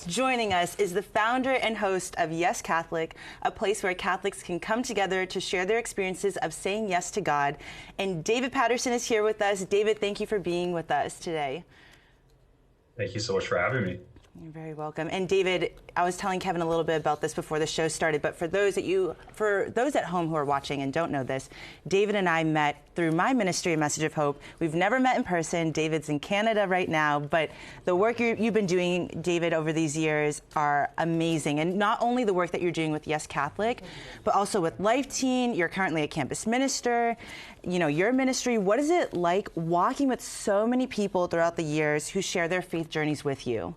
Joining us is the founder and host of Yes Catholic, a place where Catholics can come together to share their experiences of saying yes to God. And David Patterson is here with us. David, thank you for being with us today. Thank you so much for having me. You're very welcome. And David, I was telling Kevin a little bit about this before the show started, but for those at home who are watching and don't know this, David and I met through my ministry, A Message of Hope. We've never met in person. David's in Canada right now, but the work you've been doing, David, over these years are amazing. And not only the work that you're doing with Yes Catholic, but also with Life Teen. You're currently a campus minister. You know, your ministry, what is it like walking with so many people throughout the years who share their faith journeys with you?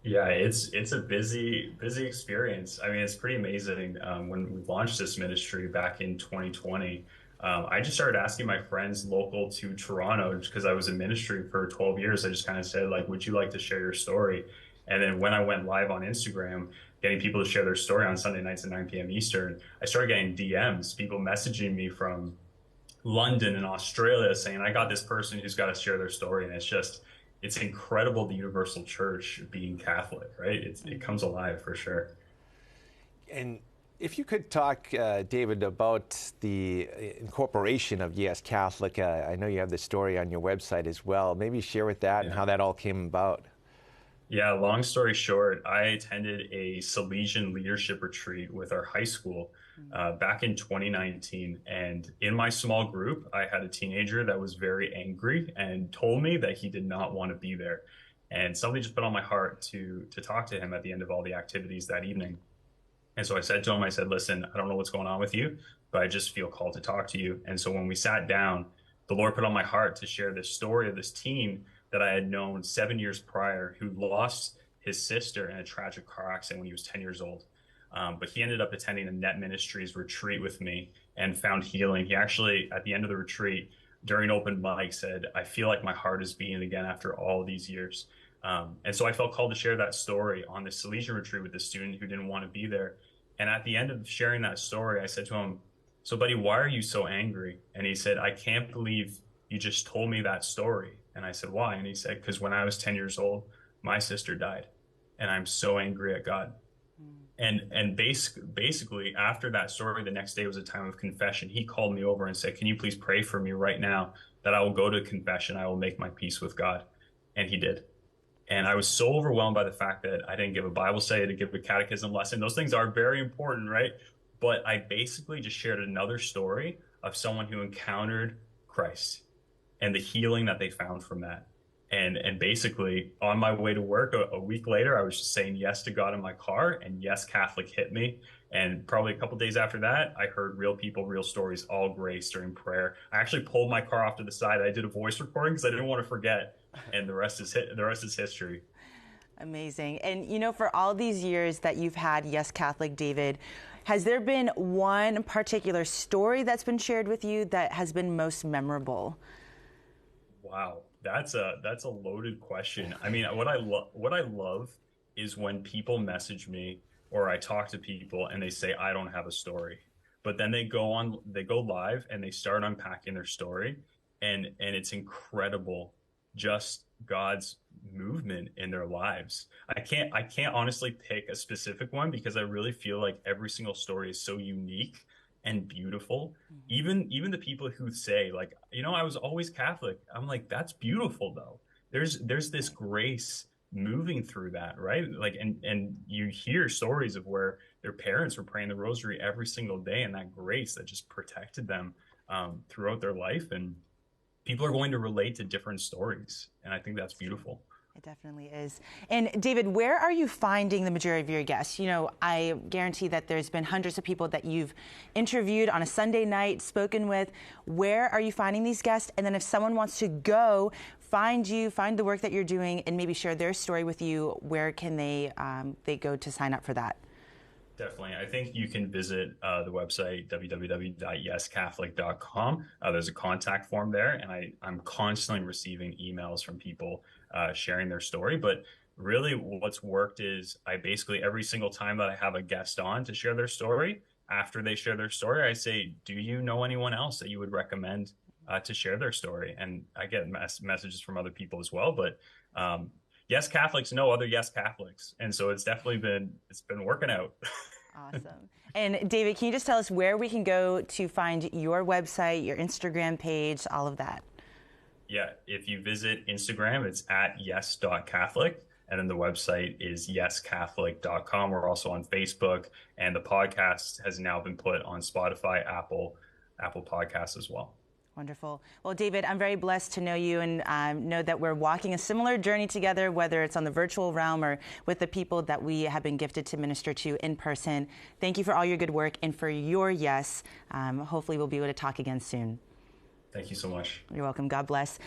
Yeah, it's a busy experience. I mean, it's pretty amazing. When we launched this ministry back in 2020, I just started asking my friends local to Toronto, because I was in ministry for 12 years. I just kind of said, like, would you like to share your story? And then when I went live on Instagram, getting people to share their story on Sunday nights at 9 p.m. Eastern, I started getting DMs, people messaging me from London and Australia saying, I got this person who's got to share their story. And it's incredible, the universal church being Catholic, right? It comes alive for sure. And if you could talk, David, about the incorporation of Yes Catholic. I know you have the story on your website as well. Maybe share with that and how that all came about. Yeah, long story short, I attended a Salesian leadership retreat with our high school back in 2019. And in my small group, I had a teenager that was very angry and told me that he did not want to be there. And something just put on my heart to talk to him at the end of all the activities that evening. And so I said to him, I said, listen, I don't know what's going on with you, but I just feel called to talk to you. And so when we sat down, the Lord put on my heart to share this story of this teen that I had known 7 years prior, who lost his sister in a tragic car accident when he was 10 years old. But he ended up attending a Net Ministries retreat with me and found healing. He actually, at the end of the retreat, during open mic, said, I feel like my heart is beating again after all these years. And so I felt called to share that story on this Salesian retreat with the student who didn't want to be there. And at the end of sharing that story, I said to him, so buddy, why are you so angry? And he said, I can't believe you just told me that story. And I said, why? And he said, because when I was 10 years old, my sister died, and I'm so angry at God. And basically, after that story, the next day was a time of confession. He called me over and said, can you please pray for me right now that I will go to confession, I will make my peace with God. And he did. And I was so overwhelmed by the fact that I didn't give a Bible study, I didn't give a catechism lesson. Those things are very important, right? But I basically just shared another story of someone who encountered Christ and the healing that they found from that. And basically, on my way to work a week later, I was just saying yes to God in my car, and Yes Catholic hit me. And probably a couple days after that, I heard real people, real stories, all grace during prayer. I actually pulled my car off to the side. I did a voice recording because I didn't want to forget. And the rest is history. Amazing. And you know, for all these years that you've had Yes Catholic, David, has there been one particular story that's been shared with you that has been most memorable? Wow, that's a loaded question. I mean, what I love is when people message me or I talk to people and they say, I don't have a story, but then they go live and they start unpacking their story, and it's incredible, just God's movement in their lives. I can't honestly pick a specific one because I really feel like every single story is so unique and beautiful. Even the people who say, like, you know, I was always Catholic. I'm like, that's beautiful though. There's this grace moving through that, right? Like, and you hear stories of where their parents were praying the rosary every single day, and that grace that just protected them throughout their life. And people are going to relate to different stories, and I think that's beautiful. It definitely is. And David, where are you finding the majority of your guests? You know, I guarantee that there's been hundreds of people that you've interviewed on a Sunday night, spoken with. Where are you finding these guests? And then if someone wants to go find you, find the work that you're doing, and maybe share their story with you, where can they go to sign up for that? Definitely. I think you can visit the website, www.yescatholic.com. There's a contact form there, and I'm constantly receiving emails from people sharing their story. But really what's worked is I basically, every single time that I have a guest on to share their story, after they share their story, I say, do you know anyone else that you would recommend to share their story? And I get messages from other people as well. But yes Catholics know other yes Catholics. And so it's been working out. Awesome. And David, can you just tell us where we can go to find your website, your Instagram page, all of that? Yeah, if you visit Instagram, it's at yes.catholic. And then the website is yescatholic.com. We're also on Facebook. And the podcast has now been put on Spotify, Apple Podcasts as well. Wonderful. Well, David, I'm very blessed to know you and know that we're walking a similar journey together, whether it's on the virtual realm or with the people that we have been gifted to minister to in person. Thank you for all your good work and for your yes. Hopefully we'll be able to talk again soon. Thank you so much. You're welcome. God bless.